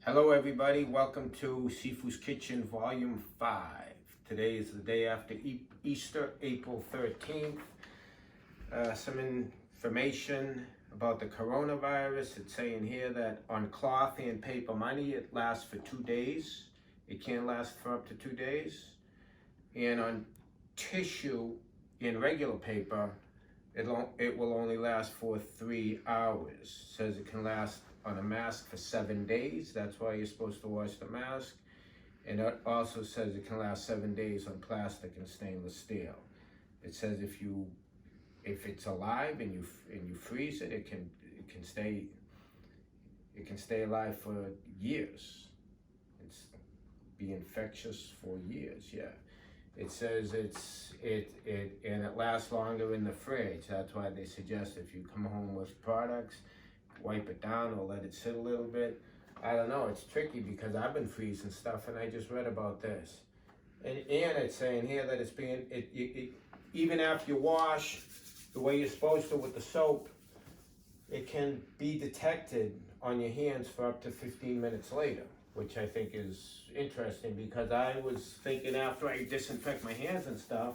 Hello everybody, welcome to Sifu's Kitchen Volume 5. Today is the day after Easter, April 13th. Some information about the coronavirus. It's saying here that on cloth and paper money it lasts for 2 days. It can last for up to 2 days. And on tissue in regular paper, it will only last for 3 hours. It says it can last on a mask for 7 days. That's why you're supposed to wash the mask. And it also says it can last 7 days on plastic and stainless steel. It says if it's alive and you freeze it, it can stay alive for years. It's be infectious for years. Yeah. It says and it lasts longer in the fridge. That's why they suggest if you come home with products, wipe it down or let it sit a little bit. I don't know, it's tricky because I've been freezing stuff and I just read about this. And it's saying here that it's being, even after you wash the way you're supposed to with the soap, it can be detected on your hands for up to 15 minutes later, which I think is interesting because I was thinking after I disinfect my hands and stuff,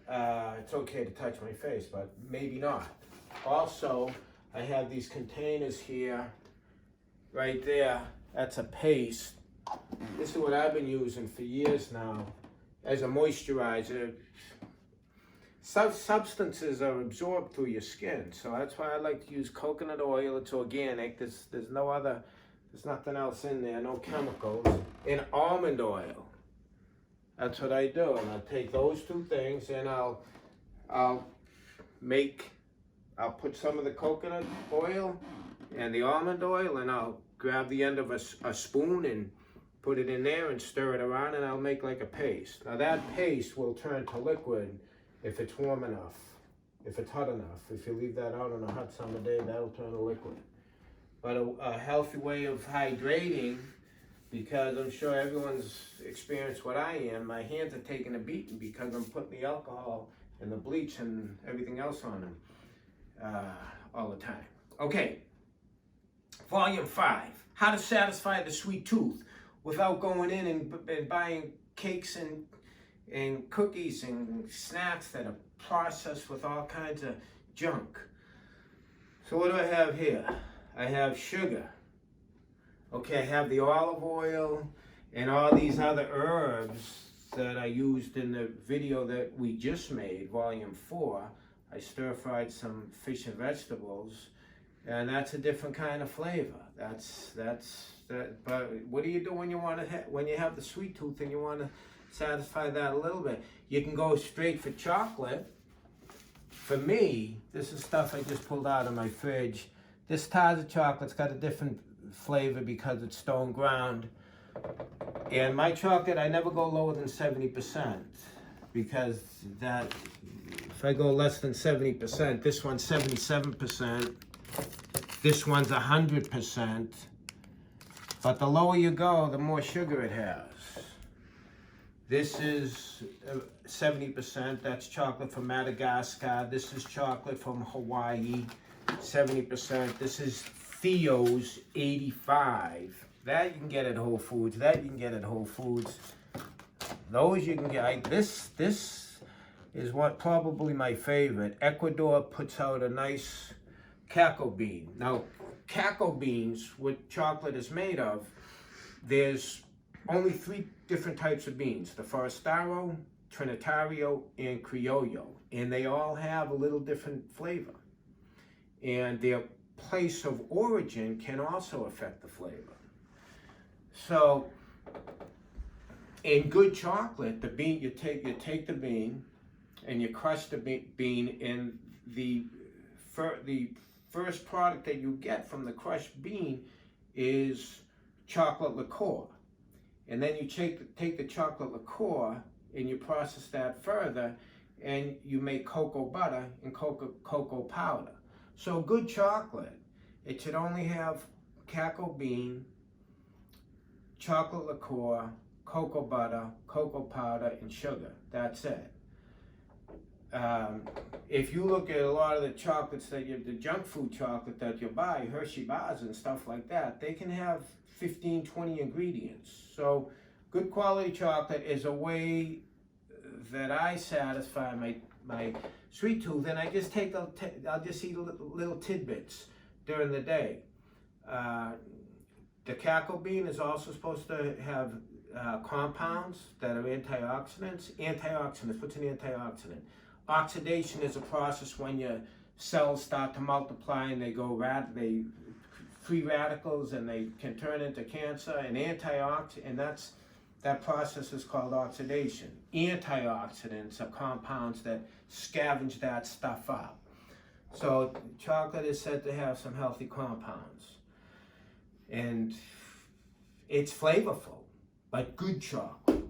it's okay to touch my face, but maybe not. Also, I have these containers here, right there. That's a paste. This is what I've been using for years now as a moisturizer. Substances are absorbed through your skin, so that's why I like to use coconut oil. It's organic. There's nothing else in there, no chemicals. And almond oil. That's what I do, and I'll take those two things and I'll put some of the coconut oil and the almond oil, and I'll grab the end of a spoon and put it in there and stir it around, and I'll make like a paste. Now that paste will turn to liquid if it's warm enough, if it's hot enough. If you leave that out on a hot summer day, that'll turn to liquid. But a healthy way of hydrating, because I'm sure everyone's experienced what I am, my hands are taking a beating because I'm putting the alcohol and the bleach and everything else on them. All the time. Okay, Volume 5, how to satisfy the sweet tooth without going in and buying cakes and cookies and snacks that are processed with all kinds of junk. So what do I have here? I have sugar. Okay, I have the olive oil and all these other herbs that I used in the video that we just made, Volume 4. I stir-fried some fish and vegetables, and that's a different kind of flavor. But what do you do when you when you have the sweet tooth and you want to satisfy that a little bit? You can go straight for chocolate. For me, this is stuff I just pulled out of my fridge. This Taza chocolate's got a different flavor because it's stone ground. And my chocolate, I never go lower than 70% because if I go less than 70%, this one's 77%, this one's 100%, but the lower you go, the more sugar it has. This is 70%, that's chocolate from Madagascar. This is chocolate from Hawaii, 70%. This is Theo's 85. That you can get at Whole Foods, Those you can get, this is what probably my favorite. Ecuador puts out a nice cacao bean. Now, cacao beans, what chocolate is made of, there's only 3 different types of beans: the Forastero, Trinitario, and Criollo. And they all have a little different flavor. And their place of origin can also affect the flavor. So, in good chocolate, the bean, you take the bean, and you crush the bean, and the first product that you get from the crushed bean is chocolate liqueur. And then you take the chocolate liqueur and you process that further, and you make cocoa butter and cocoa powder. So good chocolate, it should only have cacao bean, chocolate liqueur, cocoa butter, cocoa powder, and sugar. That's it. if you look at a lot of the chocolates that the junk food chocolate that you buy, Hershey bars and stuff like that, they can have 15, 20 ingredients. So good quality chocolate is a way that I satisfy my sweet tooth, and I just I'll just eat little tidbits during the day. The cacao bean is also supposed to have compounds that are antioxidants. Antioxidants, what's an antioxidant? Oxidation is a process when your cells start to multiply and they free radicals and they can turn into cancer. And that process is called oxidation. Antioxidants are compounds that scavenge that stuff up. So chocolate is said to have some healthy compounds. And it's flavorful, but good chocolate.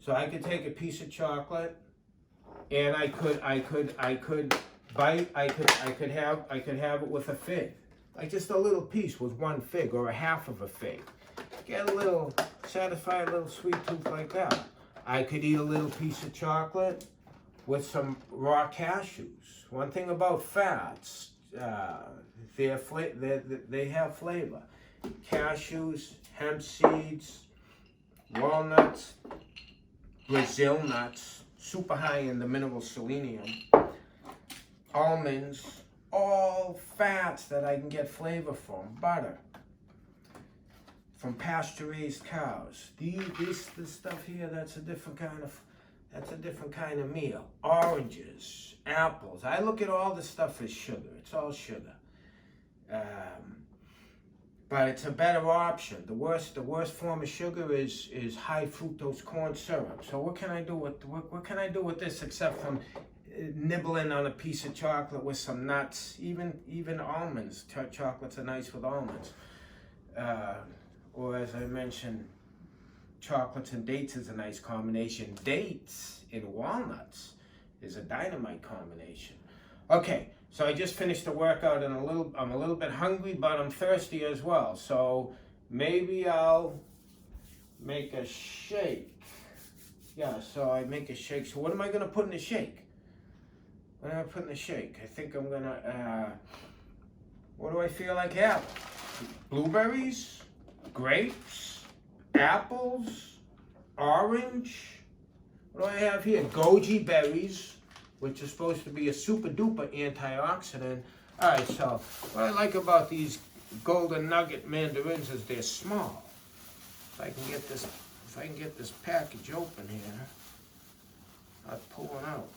So I could take a piece of chocolate and I could have it with a fig. Like just a little piece with one fig or a half of a fig. Get a little, satisfy a little sweet tooth like that. I could eat a little piece of chocolate with some raw cashews. One thing about fats, they have flavor. Cashews, hemp seeds, walnuts, Brazil nuts, super high in the mineral selenium, almonds, all fats that I can get flavor from, butter, from pasture-raised cows. This stuff here, that's a different kind of meal. Oranges, apples. I look at all this stuff as sugar. It's all sugar. But it's a better option. The worst form of sugar is high fructose corn syrup. So what can I do with this except from nibbling on a piece of chocolate with some nuts, even almonds. Chocolates are nice with almonds. Or as I mentioned, chocolates and dates is a nice combination. Dates and walnuts is a dynamite combination. Okay, so I just finished the workout and I'm a little bit hungry, but I'm thirsty as well. So maybe I'll make a shake. Yeah, so I make a shake. So what am I gonna put in the shake? What am I put in the shake? I think I'm gonna, what do I feel like having? Blueberries, grapes, apples, orange. What do I have here? Goji berries, which is supposed to be a super duper antioxidant. All right, so what I like about these golden nugget mandarins is they're small. If I can get this package open here, I'll pull one out.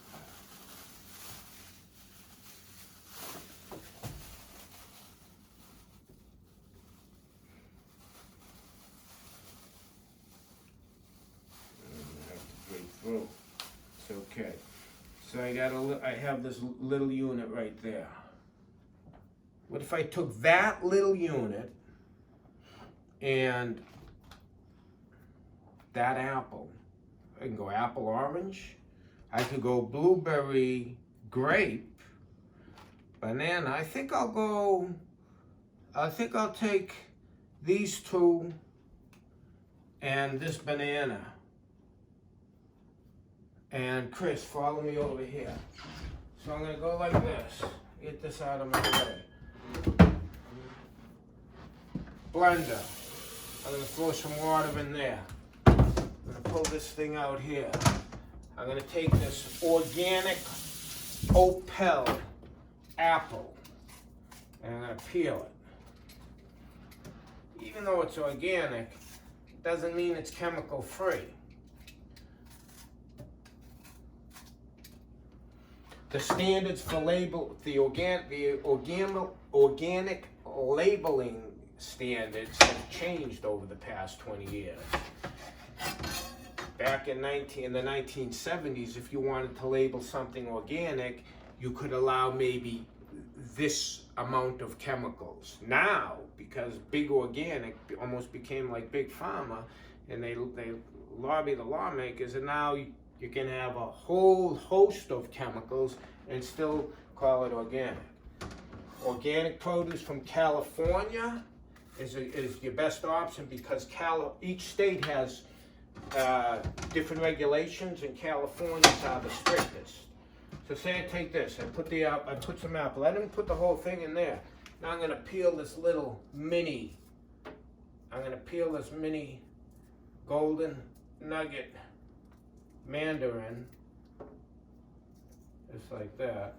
It's okay. So I have this little unit right there. What if I took that little unit and that apple? I can go apple orange. I could go blueberry grape, banana. I think I'll take these two and this banana. And Chris, follow me over here. So I'm gonna go like this. Get this out of my way. Blender. I'm gonna throw some water in there. I'm gonna pull this thing out here. I'm gonna take this organic Opel apple and I'm gonna peel it. Even though it's organic, it doesn't mean it's chemical free. The standards for the organic labeling standards have changed over the past 20 years. Back in the 1970s, if you wanted to label something organic, you could allow maybe this amount of chemicals. Now, because big organic almost became like big pharma, and they lobby the lawmakers, and now you can have a whole host of chemicals and still call it organic. Organic produce from California is your best option because each state has different regulations, and California's are the strictest. So say I take this, I put some apple. I didn't put the whole thing in there. Now I'm gonna peel this little mini. I'm gonna peel this mini golden nugget mandarin, just like that.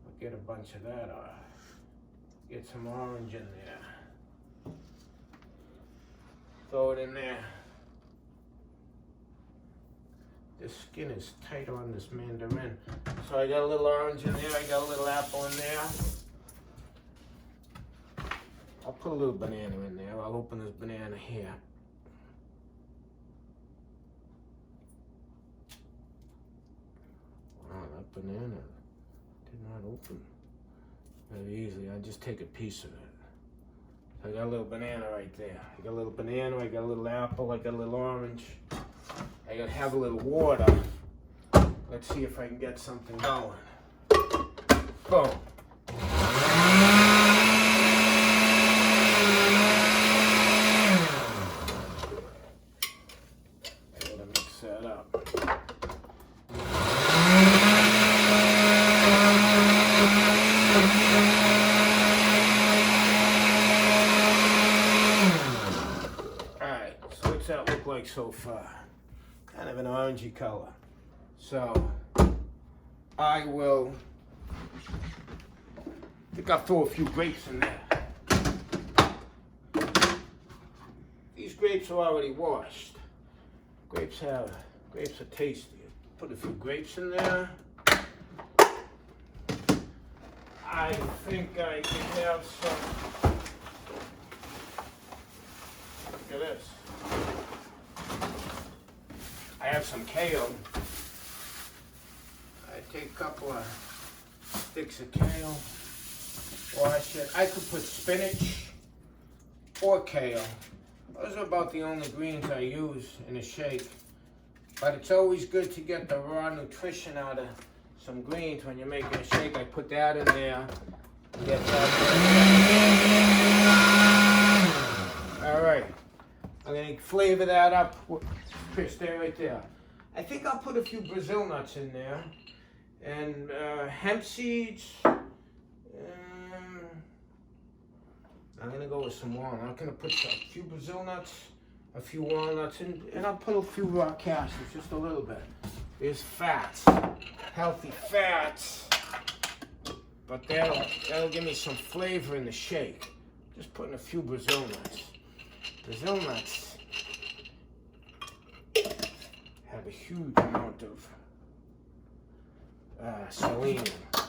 I'll get a bunch of that off. Get some orange in there. Throw it in there. This skin is tight on this mandarin. So I got a little orange in there, I got a little apple in there. I'll put a little banana in there. I'll open this banana here. Wow, that banana did not open very easily. I just take a piece of it. So I got a little banana right there. I got a little banana, I got a little apple, I got a little orange. I gotta have a little water. Let's see if I can get something going. Boom. I gotta mix that up. Alright, so what's that look like so far? Kind of an orangey color. So I think I'll throw a few grapes in there. These grapes are already washed. Grapes are tasty. Put a few grapes in there. I think I can have some. Look at this. I have some kale. I take a couple of sticks of kale, wash it. I could put spinach or kale. Those are about the only greens I use in a shake. But it's always good to get the raw nutrition out of some greens when you're making a shake. I put that in there. Get that. All right. I'm going to flavor that up. Chris, stay right there. I think I'll put a few Brazil nuts in there. And hemp seeds. I'm going to go with some walnuts. I'm going to put a few Brazil nuts, a few walnuts, and I'll put a few raw cashews, just a little bit. There's fats, healthy fats. But that'll give me some flavor in the shake. Just putting a few Brazil nuts. Brazil nuts have a huge amount of selenium. A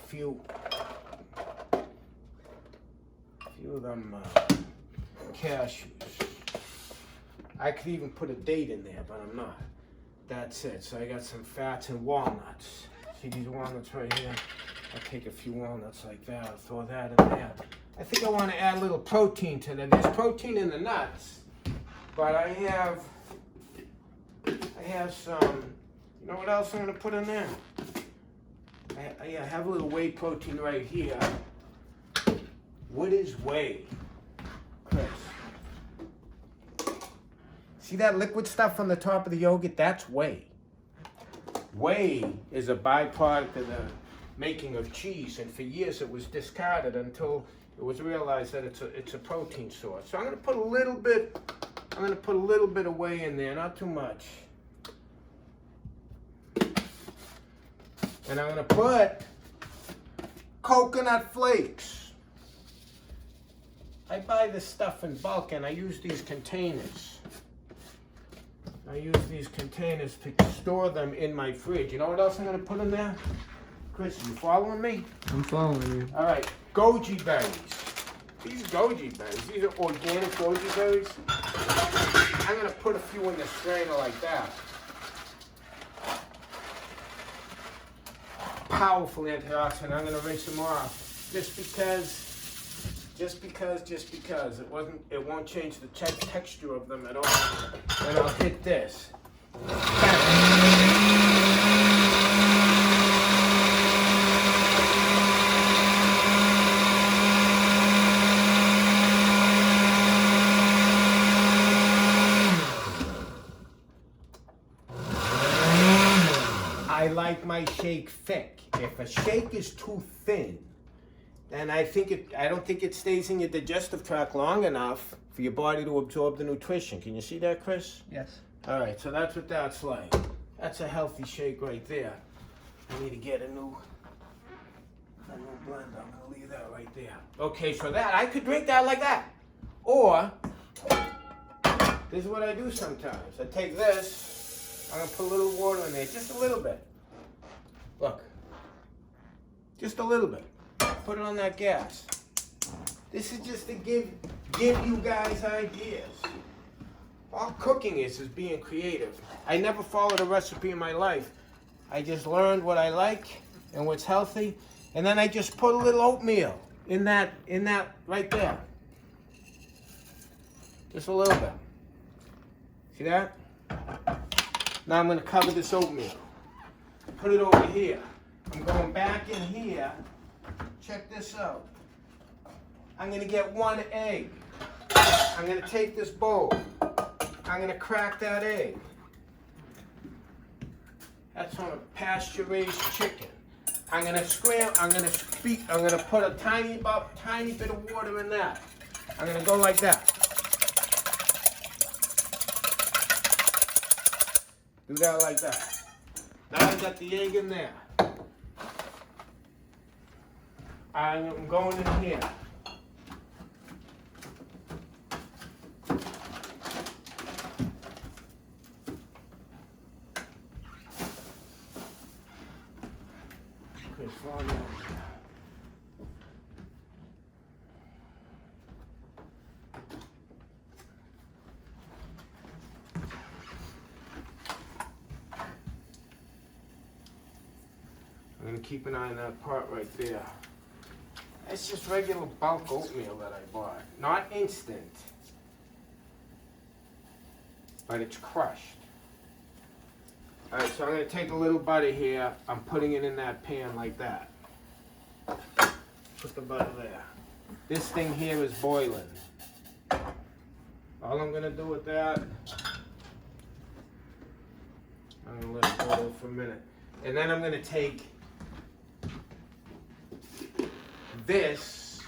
few of them cashews. I could even put a date in there, but I'm not. That's it. So I got some fats and walnuts. See these walnuts right here? I'll take a few walnuts like that. I'll throw that in there. I think I want to add a little protein to that. There's protein in the nuts, but I have some. You know what else I'm going to put in there? I have a little whey protein right here. What is whey, Chris? See that liquid stuff on the top of the yogurt? That's whey. Whey is a byproduct of the making of cheese, and for years it was discarded until it was realized that it's a protein source. So I'm going to put a little bit. I'm going to put a little bit of whey in there, not too much. And I'm going to put coconut flakes. I buy this stuff in bulk and I use these containers. I use these containers to store them in my fridge. You know what else I'm going to put in there? Chris, you following me? I'm following you. All right, goji berries. These goji berries, these are organic goji berries. I'm going to put a few in the strainer like that. Powerful antioxidant. I'm going to rinse them off just because it won't change the texture of them at all. And I'll hit this. my shake thick. If a shake is too thin, then I don't think it stays in your digestive tract long enough for your body to absorb the nutrition. Can you see that, Chris? Yes. All right, so that's what that's like. That's a healthy shake right there. I need to get a new blender. I'm gonna leave that right there. Okay, so that, I could drink that like that. Or, this is what I do sometimes. I take this, I'm gonna put a little water in there, just a little bit. Look, just a little bit. Put it on that gas. This is just to give you guys ideas. All cooking is being creative. I never followed a recipe in my life. I just learned what I like and what's healthy, and then I just put a little oatmeal in that right there. Just a little bit. See that? Now I'm gonna cover this oatmeal. Put it over here. I'm going back in here. Check this out. I'm gonna get 1 egg. I'm gonna take this bowl. I'm gonna crack that egg. That's on a pasture-raised chicken. I'm gonna put a tiny bit of water in that. I'm gonna go like that. Do that like that. Now I got the egg in there. I'm going in here. I'm going to keep an eye on that part right there. It's just regular bulk oatmeal that I bought. Not instant, but it's crushed. All right, so I'm going to take a little butter here. I'm putting it in that pan like that. Put the butter there. This thing here is boiling. All I'm going to do with that, I'm going to let it boil for a minute. And then I'm going to take this,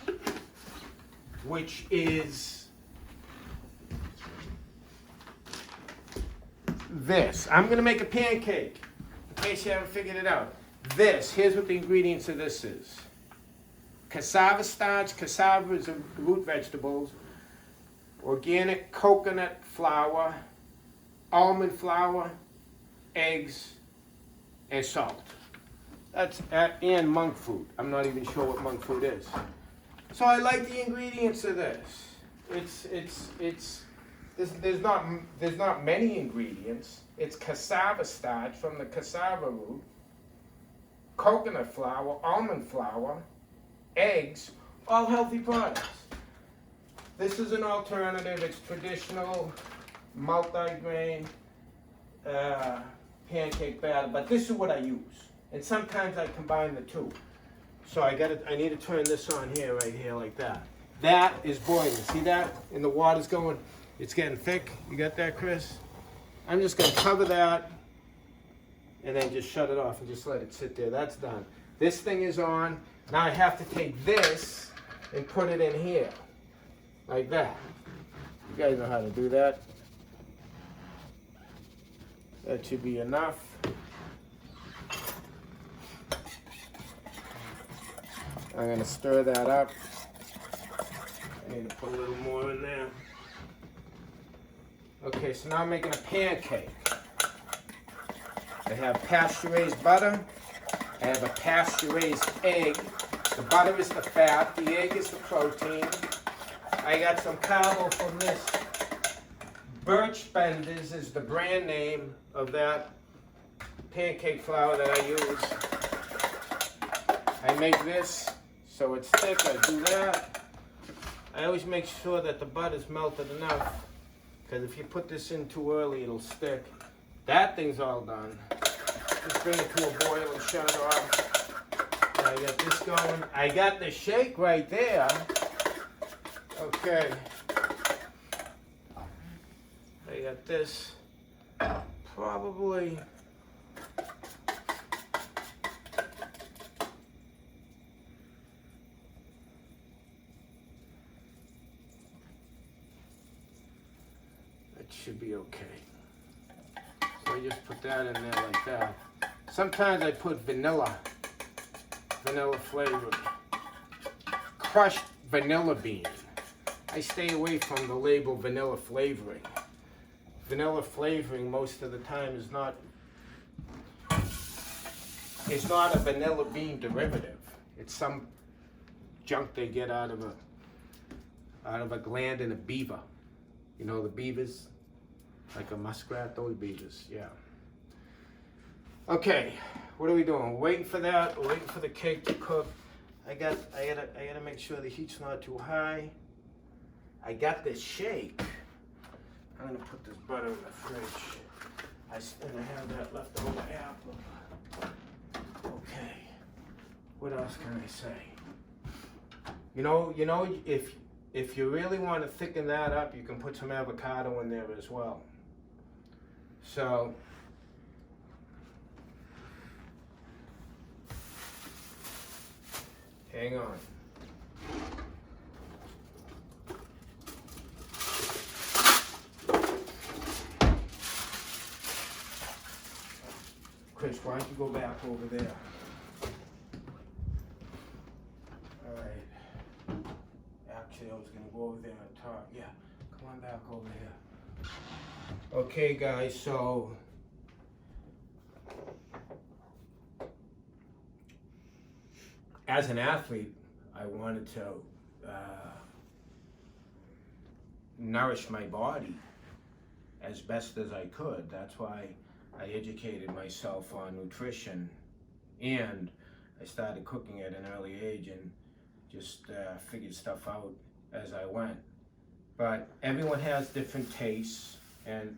which is this. I'm going to make a pancake, in case you haven't figured it out. Here's what the ingredients of this is. Cassava starch. Cassava is a root vegetables. Organic coconut flour, almond flour, eggs, and salt. That's and monk fruit. I'm not even sure what monk fruit is. So I like the ingredients of this. There's not many ingredients. It's cassava starch from the cassava root, coconut flour, almond flour, eggs, all healthy products. This is an alternative. It's traditional multi-grain pancake batter, but this is what I use. And sometimes I combine the two. So I need to turn this on here, right here, like that. That is boiling. See that? And the water's going, it's getting thick. You got that, Chris? I'm just gonna cover that and then just shut it off and just let it sit there. That's done. This thing is on. Now I have to take this and put it in here, like that. You guys know how to do that. That should be enough. I'm going to stir that up. I need to put a little more in there. Okay, so now I'm making a pancake. I have pasture-raised butter. I have a pasture-raised egg. The butter is the fat. The egg is the protein. I got some carbo from this. Birch Benders is the brand name of that pancake flour that I use. I make this so it's thick. I do that. I always make sure that the butter's melted enough, because if you put this in too early, it'll stick. That thing's all done. Just bring it to a boil and shut it off. And I got this going. I got the shake right there. Okay. I got this probably should be okay. So I just put that in there like that. Sometimes I put vanilla flavor, crushed vanilla bean. I stay away from the label vanilla flavoring. Vanilla flavoring most of the time is not a vanilla bean derivative. It's some junk they get out of a gland in a beaver. You know the beavers? Like a muskrat, those beavers, yeah. Okay, what are we doing? We're waiting for that, we're waiting for the cake to cook. I gotta make sure the heat's not too high. I got this shake. I'm gonna put this butter in the fridge. I have that leftover apple. Okay, what else can I say? You know, if you really want to thicken that up, you can put some avocado in there as well. So, hang on. Chris, why don't you go back over there? All right. Actually, I was going to go over there and talk. Yeah, come on back over here. Okay, guys, so as an athlete, I wanted to nourish my body as best as I could. That's why I educated myself on nutrition, and I started cooking at an early age and just figured stuff out as I went. But everyone has different tastes, and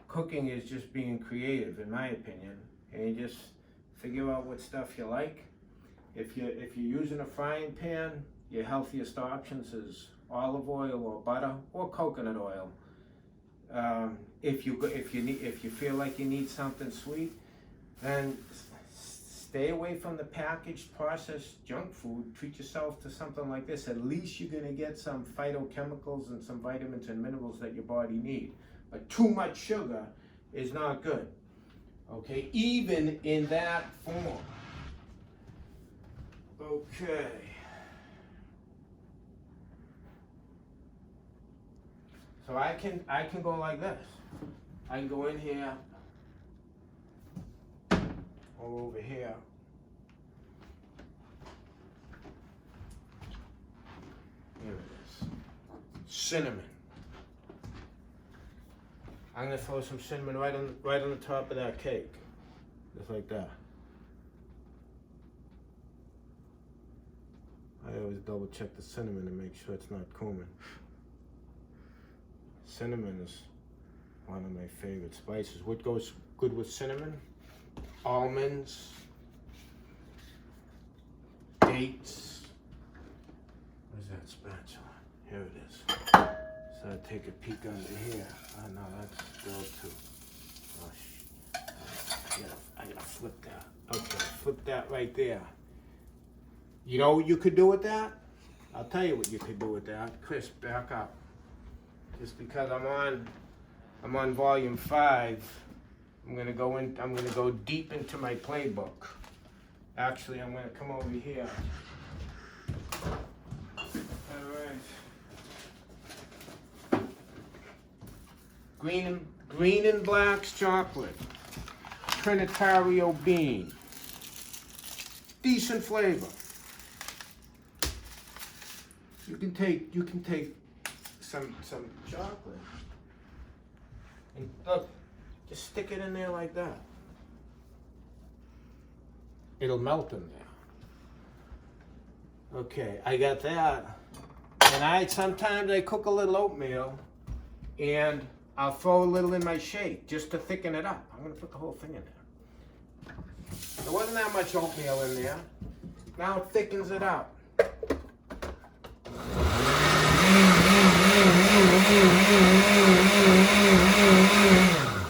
cooking is just being creative, in my opinion. And you just figure out what stuff you like. If you're using a frying pan, your healthiest options is olive oil or butter or coconut oil. If you feel like you need something sweet, then stay away from the packaged, processed junk food. Treat yourself to something like this. At least you're going to get some phytochemicals and some vitamins and minerals that your body needs. But too much sugar is not good. Okay, even in that form. Okay. So I can go like this. I can go in here or over here. Here it is. Cinnamon. I'm gonna throw some cinnamon right on the top of that cake, just like that. I always double check the cinnamon to make sure it's not cumin. Cinnamon is one of my favorite spices. What goes good with cinnamon? Almonds, dates. Where's that spatula? Here it is. So I take a peek under here. Oh no, that's still too. Oh, I gotta flip that. Okay, flip that right there. You know what you could do with that? I'll tell you what you could do with that. Chris, back up. Just because I'm on volume 5, I'm gonna go deep into my playbook. Actually, I'm gonna come over here. All right. Green and Black's chocolate. Trinitario bean. Decent flavor. You can take some chocolate and look, just stick it in there like that. It'll melt in there. Okay, I got that. And sometimes I cook a little oatmeal and I'll throw a little in my shake just to thicken it up. I'm gonna put the whole thing in there. There wasn't that much oatmeal in there. Now it thickens it up.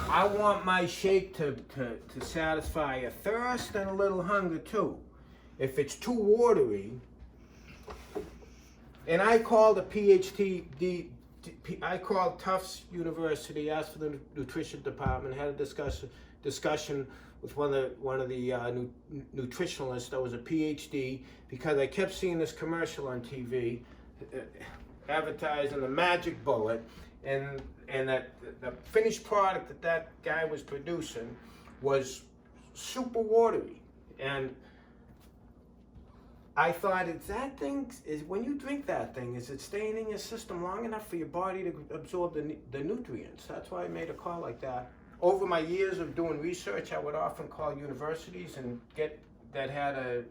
I want my shake to satisfy a thirst and a little hunger too. If it's too watery, and I call the PhD I called Tufts University, asked for the nutrition department, had a discussion with one of the nutritionalists that was a PhD, because I kept seeing this commercial on TV advertising the magic bullet, and that the finished product that guy was producing was super watery. And I thought, when you drink that thing, is it staying in your system long enough for your body to absorb the nutrients? That's why I made a call like that. Over my years of doing research, I would often call universities and that had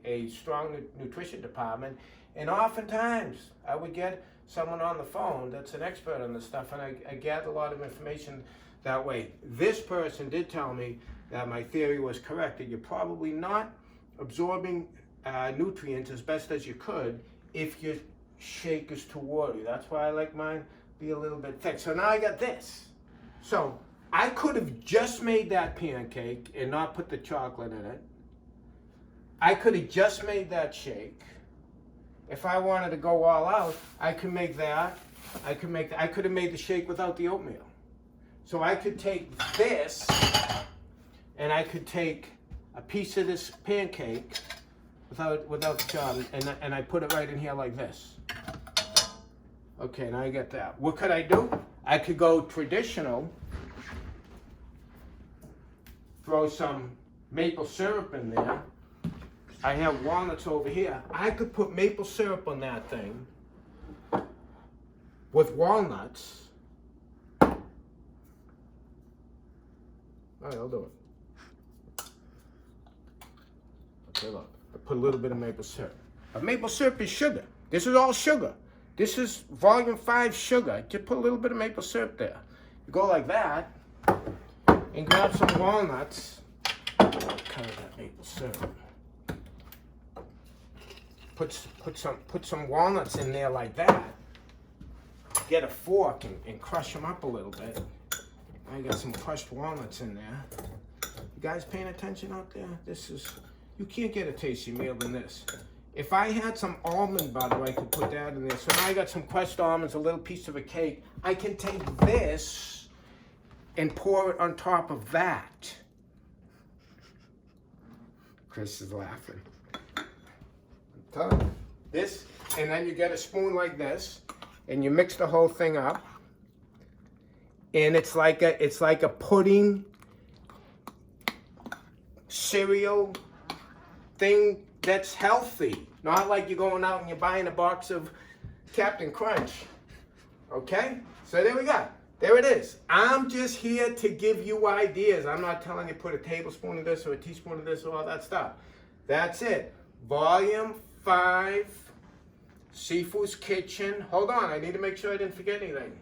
a strong nutrition department, and oftentimes I would get someone on the phone that's an expert on this stuff, and I gather a lot of information that way. This person did tell me that my theory was correct, that you're probably not absorbing nutrients as best as you could if your shake is too watery. That's why I like mine be a little bit thick. So now I got this. So I could have just made that pancake and not put the chocolate in it. I could have just made that shake. If I wanted to go all out, I could make that. I could have made the shake without the oatmeal. So I could take this, and I could take a piece of this pancake without the chocolate, and I put it right in here like this. Okay, now I get that. What could I do? I could go traditional, throw some maple syrup in there. I have walnuts over here. I could put maple syrup on that thing with walnuts. All right, I'll do it. Okay, look. I put a little bit of maple syrup. But maple syrup is sugar. This is all sugar. This is volume 5 sugar. Just put a little bit of maple syrup there. You go like that and grab some walnuts. Kind of that maple syrup. Put some walnuts in there like that. Get a fork and crush them up a little bit. I got some crushed walnuts in there. You guys paying attention out there? You can't get a tastier meal than this. If I had some almond butter, I could put that in there. So now I got some crushed almonds, a little piece of a cake. I can take this and pour it on top of that. Chris is laughing. I'm telling you. This, and then you get a spoon like this, and you mix the whole thing up. And it's like a pudding cereal thing that's healthy. Not like you're going out and you're buying a box of Captain Crunch. Okay? So there we go. There it is. I'm just here to give you ideas. I'm not telling you put a tablespoon of this or a teaspoon of this or all that stuff. That's it. Volume 5, Sifu's Kitchen. Hold on, I need to make sure I didn't forget anything.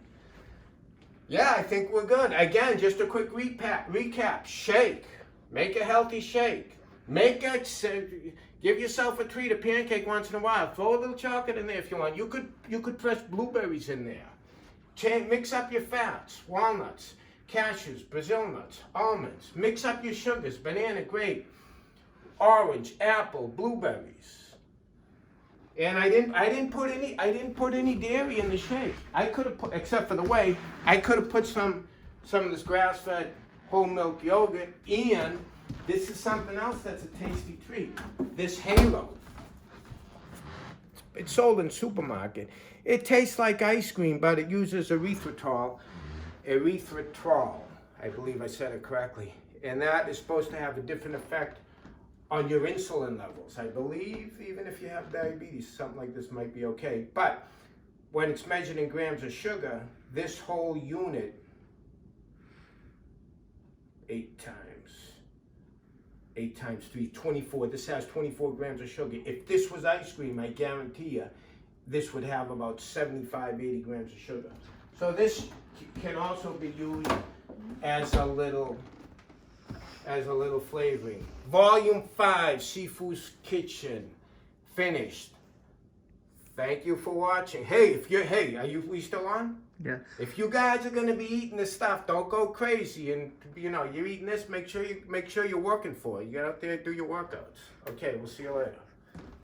Yeah, I think we're good. Again, just a quick recap. Shake. Make a healthy shake. Give yourself a treat, a pancake once in a while. Throw a little chocolate in there if you want. You could press blueberries in there. Mix up your fats, walnuts, cashews, Brazil nuts, almonds. Mix up your sugars, banana, grape, orange, apple, blueberries. And I didn't put any dairy in the shake. I could have put, except for the whey, I could have put some of this grass-fed whole milk yogurt, and this is something else that's a tasty treat. This Halo. It's sold in supermarket. It tastes like ice cream, but it uses erythritol. I believe I said it correctly. And that is supposed to have a different effect on your insulin levels. I believe even if you have diabetes, something like this might be okay. But when it's measured in grams of sugar, this whole unit, 8 times 3, 24. This has 24 grams of sugar. If this was ice cream, I guarantee you, this would have about 75, 80 grams of sugar. So this can also be used as a little flavoring. Volume 5, Sifu's Kitchen, finished. Thank you for watching. Hey, we still on? Yeah. If you guys are gonna be eating this stuff, don't go crazy. And you're eating this. Make sure you're working for it. You get out there, do your workouts. Okay, we'll see you later.